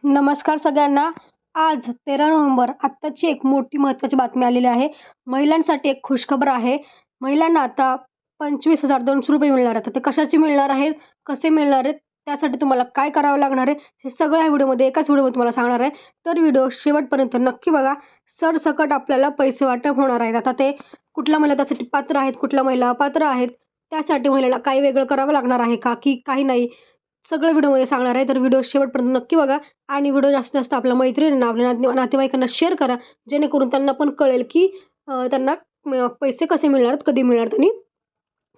नमस्कार सगळ्यांना. आज 13 नोव्हेंबर आत्ताची एक मोठी महत्त्वाची बातमी आलेली आहे. महिलांसाठी एक खुशखबर आहे. महिलांना आता 25,200 रुपये मिळणार आहेत. ते कशाचे मिळणार आहेत, कसे मिळणार आहेत, त्यासाठी तुम्हाला काय करावं लागणार आहे, हे सगळं या व्हिडिओमध्ये एकाच व्हिडिओमध्ये तुम्हाला सांगणार आहे. तर व्हिडिओ शेवटपर्यंत नक्की बघा. सरसकट आपल्याला पैसे वाटप होणार आहेत. आता ते कुठल्या महिला त्यासाठी पात्र आहेत, कुठल्या महिला अपात्र आहेत, त्यासाठी महिलांना काही वेगळं करावं लागणार आहे का, की काही नाही, सगळं व्हिडिओमध्ये सांगणार आहे. तर व्हिडिओ शेवटपर्यंत नक्की बघा आणि व्हिडिओ जास्तीत जास्त आपल्या मैत्रिणींना, आपल्या नातेवाईकांना शेअर करा, जेणेकरून त्यांना पण कळेल की त्यांना पैसे कसे मिळणार आहेत, कधी मिळणार आहेत आणि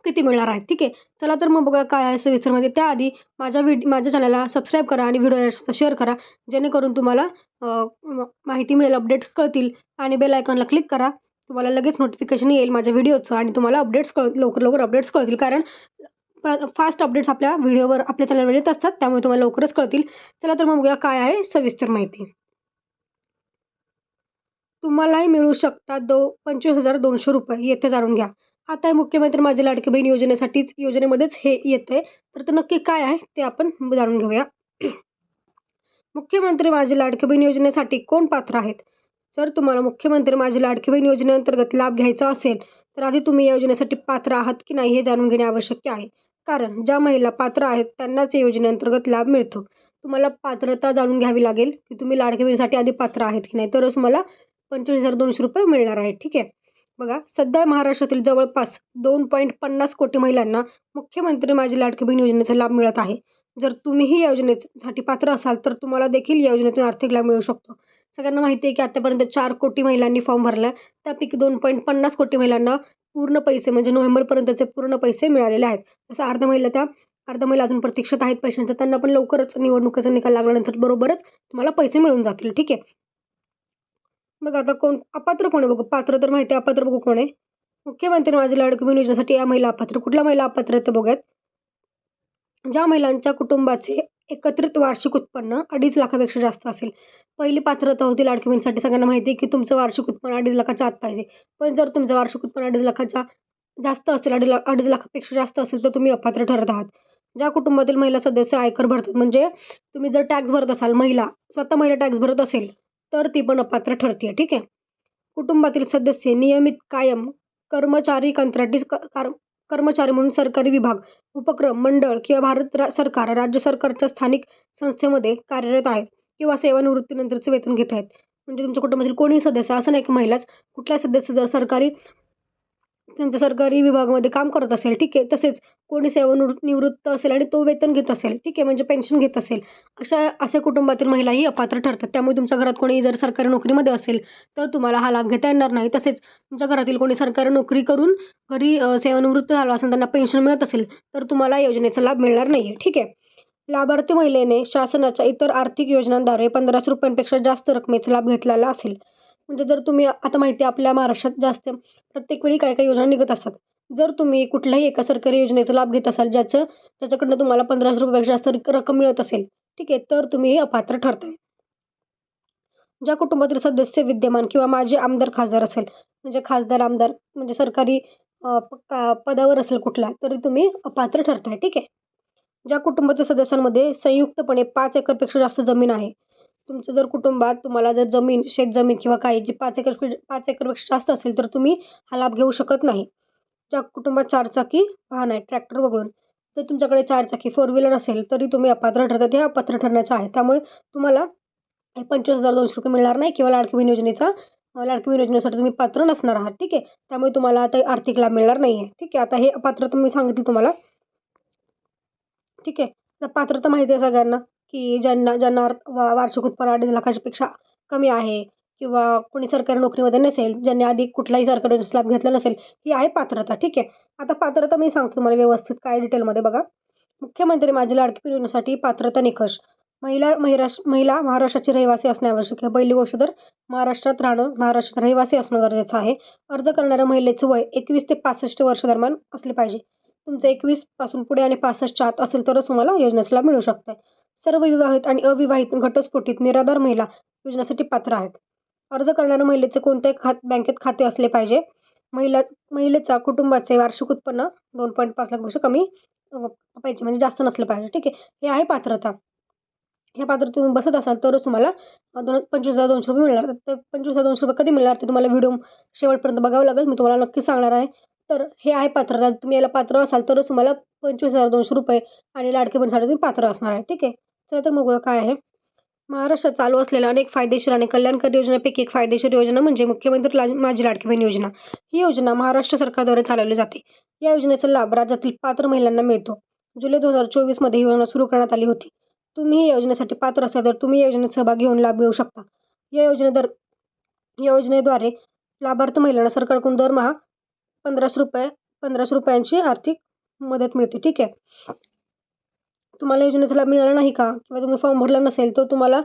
किती मिळणार आहेत. ठीक आहे. चला तर मग बघा काय आहे सविस्तरमध्ये. त्याआधी माझ्या चॅनलला सबस्क्राईब करा आणि व्हिडिओ जास्त शेअर करा, जेणेकरून तुम्हाला माहिती मिळेल, अपडेट्स कळतील आणि बेल आयकॉनला क्लिक करा. तुम्हाला लगेच नोटिफिकेशन येईल माझ्या व्हिडिओचं आणि तुम्हाला लवकर लवकर अपडेट्स कळतील. कारण फास्ट अपडेट्स आपल्या व्हिडिओवर, आपल्या चॅनलवर येत असतात, त्यामुळे तुम्हाला लवकरच कळतील. चला तर मग बघूया काय आहे सविस्तर माहिती. तुम्हालाही मिळू शकतात 25,200 रुपये, येथे जाणून घ्या. आता हे मुख्यमंत्री माझी लाडकी बहीण योजनेमध्येच हे येतंय. तर ते नक्की काय आहे ते आपण जाणून घेऊया. मुख्यमंत्री माझी लाडकी बहीण योजनेसाठी कोण पात्र आहेत? जर तुम्हाला मुख्यमंत्री माझी लाडकी बहीण योजनेअंतर्गत लाभ घ्यायचा असेल, तर आधी तुम्ही या योजनेसाठी पात्र आहात की नाही हे जाणून घेणे आवश्यक आहे. कारण ज्या महिला पात्र आहेत त्यांनाच या योजनेअंतर्गत लाभ मिळतो. तुम्हाला पात्रता जाणून घ्यावी लागेल की तुम्ही लाडकी बहिणीसाठी आधी पात्र आहेत की नाही, तरच तुम्हाला 25,200 रुपये मिळणार आहेत. ठीक आहे. बघा, सध्या महाराष्ट्रातील जवळपास 2.50 कोटी महिलांना मुख्यमंत्री माझी लाडकी बहीण योजनेचा लाभ मिळत आहे. जर तुम्हीही या योजनेसाठी पात्र असाल तर तुम्हाला देखील या योजनेतून आर्थिक लाभ मिळू शकतो. सगळ्यांना माहिती आहे की आतापर्यंत 4 कोटी महिलांनी फॉर्म भरला. त्यापैकी 2.50 कोटी महिलांना पूर्ण पैसे, म्हणजे नोव्हेंबरपर्यंतचे पूर्ण पैसे मिळालेले आहेत. तसं अर्ध्या महिला अजून प्रतीक्षेत आहेत पैशांच्या. त्यांना पण लवकरच निवडणुकीचा निकाल लागल्यानंतर बरोबरच तुम्हाला पैसे मिळून जातील. ठीक आहे. मग आता अपात्र कोण आहे बघू. पात्र तर माहिती आहे, अपात्र बघू कोण आहे. मुख्यमंत्री माझी लाडकी बहीण योजनेसाठी या महिला अपात्र. कुठल्या महिला अपात्र आहेत ते बघूयात. ज्या महिलांच्या कुटुंबाचे एकत्रित वार्षिक उत्पन्न 2.5 लाखापेक्षा जास्त असेल. पहिली पात्रता होती लाडकी बहिणीसाठी. सगळ्यांना माहिती आहे की तुमचं वार्षिक उत्पन्न 2.5 लाखाच्या आत पाहिजे. पण जर तुमचं वार्षिक उत्पन्न 2.5 लाखाच्या जास्त असेल, 2.5 लाखापेक्षा जास्त असेल, तर तुम्ही अपात्र ठरत आहात. ज्या कुटुंबातील महिला सदस्य आयकर भरतात, म्हणजे तुम्ही जर टॅक्स भरत असाल, स्वतः महिला टॅक्स भरत असेल, तर ती पण अपात्र ठरते. ठीक आहे. कुटुंबातील सदस्य नियमित, कायम, कर्मचारी, कंत्राटी कर्मचारी म्हणून सरकारी विभाग, उपक्रम, मंडळ किंवा भारत सरकार, राज्य सरकारच्या स्थानिक संस्थेमध्ये कार्यरत आहेत किंवा सेवानिवृत्तीनंतरचे वेतन घेत आहेत. म्हणजे तुमच्या कुटुंबातील कोणीही सदस्य, असं नाही की महिलाच, कुठलाही सदस्य जर त्यांच्या सरकारी विभागामध्ये काम करत असेल, ठीक आहे, तसेच कोणी सेवानिवृत्त असेल आणि तो वेतन घेत असेल, ठीक आहे, म्हणजे पेन्शन घेत असेल, अशा कुटुंबातील महिलाही अपात्र ठरतात. त्यामुळे तुमच्या घरात कोणी जर सरकारी नोकरीमध्ये असेल तर तुम्हाला हा लाभ घेता येणार नाही. तसेच तुमच्या घरातील कोणी सरकारी नोकरी करून घरी सेवानिवृत्त झाला असेल, त्यांना पेन्शन मिळत असेल, तर तुम्हाला योजनेचा लाभ मिळणार नाही आहे. ठीक आहे. लाभार्थी महिलेने शासनाच्या इतर आर्थिक योजनांद्वारे 1,500 रुपयांपेक्षा जास्त रकमेचा लाभ घेतलेला असेल. म्हणजे जर तुम्ही, आता माहिती आहे आपल्या महाराष्ट्रात जास्त प्रत्येक वेळी काही काही योजना निघत असतात. जर तुम्ही कुठल्याही एका सरकारी योजनेचा लाभ घेत असाल, ज्याच्याकडनं तुम्हाला 1,500 रुपयापेक्षा जास्त रक्कम मिळत असेल, ठीक आहे, तर तुम्ही अपात्र ठरताय. ज्या कुटुंबातील सदस्य विद्यमान किंवा माजी आमदार, खासदार असेल, म्हणजे खासदार, आमदार म्हणजे सरकारी पदावर असेल कुठला, तरी तुम्ही अपात्र ठरताय. ठीक आहे. ज्या कुटुंबातील सदस्यांमध्ये संयुक्तपणे 5 एकरपेक्षा जास्त जमीन आहे. तुमचं जर कुटुंबात तुम्हाला जर शेतजमीन किंवा काही जी 5 एकरपेक्षा जास्त असेल, तर तुम्ही हा लाभ घेऊ शकत नाही. ज्या कुटुंबात 4 चाकी वाहन आहे, ट्रॅक्टर वगळून, तर तुमच्याकडे 4 चाकी 4 व्हीलर असेल, तरी तुम्ही अपात्र ठरतात. हे अपात्र ठरण्याचं आहे. त्यामुळे तुम्हाला 25,200 रुपये मिळणार नाही किंवा लाडकी बहीण योजनेसाठी तुम्ही पात्र नसणार आहात. ठीक आहे. त्यामुळे तुम्हाला आता आर्थिक लाभ मिळणार नाही आहे. ठीक आहे. आता हे अपात्रता मी सांगितली तुम्हाला. ठीक आहे. तर पात्रता माहिती आहे सगळ्यांना की ज्यांना वार्षिक उत्पन्न 2.5 लाखापेक्षा कमी आहे किंवा कोणी सरकारी नोकरीमध्ये नसेल, ज्यांनी आधी कुठलाही सरकारी योजनेचा लाभ घेतला नसेल, ही आहे पात्रता. ठीक आहे. आता पात्रता मी सांगतो तुम्हाला व्यवस्थित काय डिटेलमध्ये बघा. मुख्यमंत्री माझी लाडकी बहीण योजनेसाठी पात्रता निकष. महिला महाराष्ट्राची रहिवासी असणे आवश्यक आहे. पहिली गोष्ट तर महाराष्ट्रात रहिवासी असणं गरजेचं आहे. अर्ज करणाऱ्या महिलेचं वय 21 ते 65 वर्ष दरम्यान असले पाहिजे. तुमचं 21 पासून पुढे आणि 65च्या आत असेल तरच तुम्हाला योजनेचा लाभ मिळू शकतो. सर्व विवाहित आणि अविवाहित घटस्फोटित निराधार महिला योजनेसाठी पात्र आहेत. अर्ज करणाऱ्या महिलेचे कोणत्याही बँकेत खाते असले पाहिजे. महिलेचा कुटुंबाचे वार्षिक उत्पन्न 2.5 लाखापेक्षा कमी पाहिजे, म्हणजे जास्त नसलं पाहिजे. ठीक आहे. हे आहे पात्रता. ह्या पात्र तुम्ही बसत असाल तरच तुम्हाला 25,200 रुपये मिळणार. तर 25,200 रुपये कधी मिळणार ते तुम्हाला व्हिडिओ शेवटपर्यंत बघावं लागेल. मी तुम्हाला नक्की सांगणार आहे. तर हे आहे पात्रता. तुम्ही याला पात्र असाल तरच तुम्हाला 25,200 रुपये आणि लाडकी बहीणसाठी तुम्ही पात्र असणार आहे. ठीक आहे. चला तर बघूया काय आहे. महाराष्ट्रात चालू असलेल्या अनेक फायदेशीर आणि कल्याणकारी योजनांपैकी एक फायदेशीर योजना म्हणजे मुख्यमंत्री माझी लाडकी बहीण योजना. ही योजना महाराष्ट्र सरकारद्वारे चालवली जाते. या योजनेचा लाभ राज्यातील पात्र महिलांना मिळतो. जुलै 2024 मध्ये ही योजना सुरू करण्यात आली होती. तुम्ही या योजनेसाठी पात्र असाल तर तुम्ही या योजनेत सहभागी होऊन लाभ घेऊ शकता. या योजनेद्वारे लाभार्थी महिलांना सरकारकडून दरमहा 1,500 रुपयांची आर्थिक मदत मिळते. ठीक आहे. तुम्हाला योजनेचा लाभ मिळाला नाही का? किंवा तुम्ही फॉर्म भरला नसेल तर तुम्हाला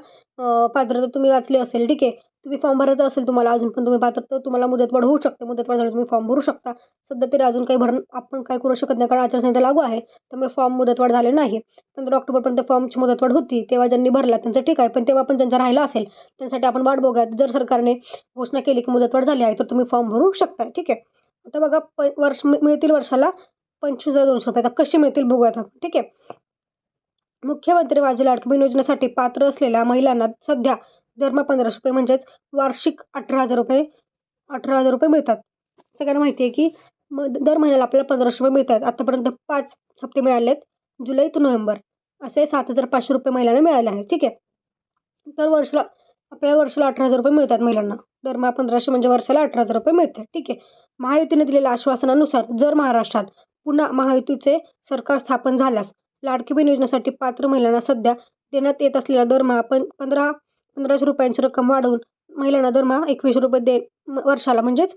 पात्रता तुम्ही वाचली असेल. ठीक आहे. तुम्ही फॉर्म भरायचा असेल तुम्हाला अजून पण तुम्ही पात्र तर तुम्हाला मुदतवाढ होऊ शकते. मुदतवाढ झाली तुम्ही फॉर्म भरू शकता. सध्या तरी अजून काही आपण काय करू शकत नाही कारण आचारसंहिता लागू आहे. त्यामुळे फॉर्म मुदतवाढ झाले नाही. 15 ऑक्टोबरपर्यंत फॉर्मची मुदतवाढ होती. तेव्हा ज्यांनी भरला त्यांचं ठीक आहे. पण तेव्हा पण ज्यांचा राहिला असेल त्यांसाठी आपण वाट बघूयात. जर सरकारने घोषणा केली की मुदतवाढ झाली आहे तर तुम्ही फॉर्म भरू शकता. ठीक आहे. आता बघा मिळतील वर्षाला 25,200 रुपये. आता कसे मिळतील बघूयात आपण. ठीक आहे. मुख्यमंत्री माझी लाडकी बहीण योजनेसाठी पात्र असलेल्या महिलांना सध्या दरमहा 1,500 रुपये म्हणजेच वार्षिक 18,000 रुपये मिळतात. सगळ्यांना माहिती आहे की दर महिन्याला आपल्याला 1,500 रुपये मिळतात. आतापर्यंत 5 हप्ते मिळाले आहेत. जुलै ते नोव्हेंबर असे 7,500 रुपये महिलांना मिळाले आहेत. ठीक आहे. तर आपल्याला वर्षाला 18,000 रुपये मिळतात महिलांना. दरमहा 1,500 म्हणजे वर्षाला 18,000 रुपये मिळतात. ठीक आहे. महायुतीने दिलेल्या आश्वासनानुसार जर महाराष्ट्रात पुन्हा महायुतीचे सरकार स्थापन झाल्यास लाडकी बहीण योजनेसाठी पात्र महिलांना सध्या देण्यात येत असलेला दरमहा 1,500 रुपयांची रक्कम वाढवून महिलांना दरमहा 21 रुपये वर्षाला म्हणजेच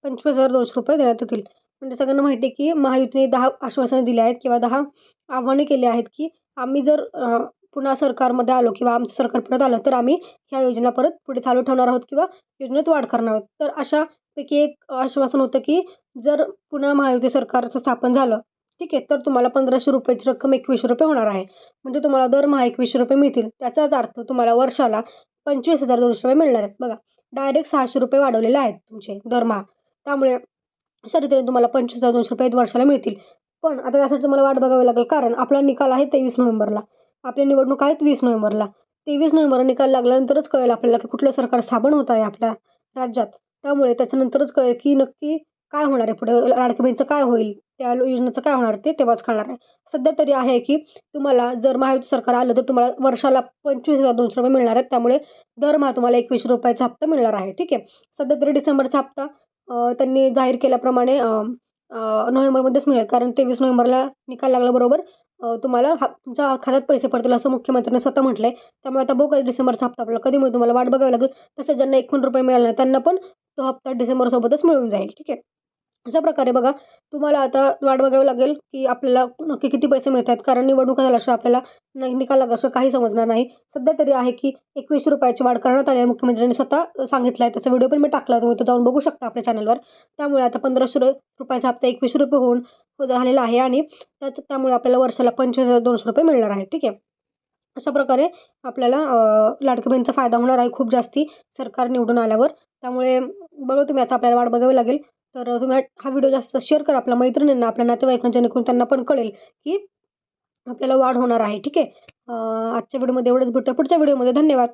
25,200 रुपये देण्यात येतील. म्हणजे सगळ्यांना माहिती आहे की महायुतीने 10 आश्वासनं दिली आहेत किंवा 10 आव्हाने केली आहेत की आम्ही जर पुन्हा सरकारमध्ये आलो किंवा आमचं सरकार परत आलं तर आम्ही ह्या योजना परत पुढे चालू ठेवणार आहोत किंवा योजनेत वाढ करणार आहोत. तर अशापैकी एक आश्वासन होतं की जर पुन्हा महायुती सरकारचं स्थापन झालं ठीक आहे, तर तुम्हाला 1,500 रुपयाची रक्कम 21 रुपये होणार आहे. म्हणजे तुम्हाला दरमहा 21 रुपये मिळतील. त्याचाच अर्थ तुम्हाला वर्षाला 25,200 रुपये मिळणार आहेत. बघा डायरेक्ट 600 रुपये वाढवलेले आहेत तुमचे दरमहा. त्यामुळे अशा रीतीने तुम्हाला 25,200 रुपये वर्षाला मिळतील. पण आता त्यासाठी तुम्हाला वाट बघावी लागेल कारण आपला निकाल आहे 23 नोव्हेंबरला. आपल्या निवडणूक आहेत 20 नोव्हेंबरला. 23 नोव्हेंबरला निकाल लागल्यानंतरच कळेल आपल्याला की कुठलं सरकार स्थापन होत आहे आपल्या राज्यात. त्यामुळे त्याच्यानंतरच कळेल की नक्की काय होणार आहे पुढे लाडकी बहीणचं काय होईल, त्या योजनेचं काय होणार ते तेव्हाच कळणार आहे. सध्या तरी आहे की तुम्हाला जर महायुती सरकार आलं तर तुम्हाला वर्षाला 25,200 रुपये मिळणार आहेत. त्यामुळे दरमहा तुम्हाला 21 रुपयाचा हप्ता मिळणार आहे. ठीक आहे. सध्या तरी डिसेंबरचा हप्ता त्यांनी जाहीर केल्याप्रमाणे नोव्हेंबरमध्येच मिळेल कारण 23 नोव्हेंबरला निकाल लागल्याबरोबर तुम्हाला तुमच्या खात्यात पैसे पडतील असं मुख्यमंत्र्यांनी स्वतः म्हटलंय. त्यामुळे आता बघू डिसेंबरचा हप्ता आपल्याला कधी मिळेल तुम्हाला वाट बघावी लागेल. तसंच ज्यांना 51 रुपये मिळाले नाही त्यांना पण तो हप्ता डिसेंबरसोबतच मिळून जाईल. ठीक आहे. अशा प्रकारे बघा तुम्हाला आता वाट बघावी लागेल की आपल्याला नक्की किती पैसे मिळत आहेत कारण निवडणुका झाल्याशिवाय आपल्याला निकाल लागल्याशिवाय काही समजणार नाही. सध्या तरी आहे की 21 रुपयाची वाढ करण्यात आली आहे. मुख्यमंत्र्यांनी स्वतः सांगितलं आहे. त्याचा व्हिडिओ पण मी टाकला तुम्ही तो जाऊन बघू शकता आपल्या चॅनलवर. त्यामुळे आता 1,500 रुपयाचा हप्ता 21 रुपये होऊन झालेला आहे आणि त्यामुळे आपल्याला वर्षाला 25,200 रुपये मिळणार आहे. ठीक आहे. अशा प्रकारे आपल्याला लाडकी बहीणचा फायदा होणार आहे खूप जास्ती सरकार निवडून आल्यावर. त्यामुळे बघा तुम्ही आता आपल्याला वाट बघावी लागेल. तर तुम्ही हा व्हिडिओ जास्त शेअर करा आपल्या मैत्रिणींना, आपल्या नातेवाईकांना जेणेकरून त्यांना पण कळेल की आपल्याला वाढ होणार आहे. ठीक आहे. आजच्या व्हिडिओमध्ये एवढंच भेटूया पुढच्या व्हिडिओमध्ये. धन्यवाद.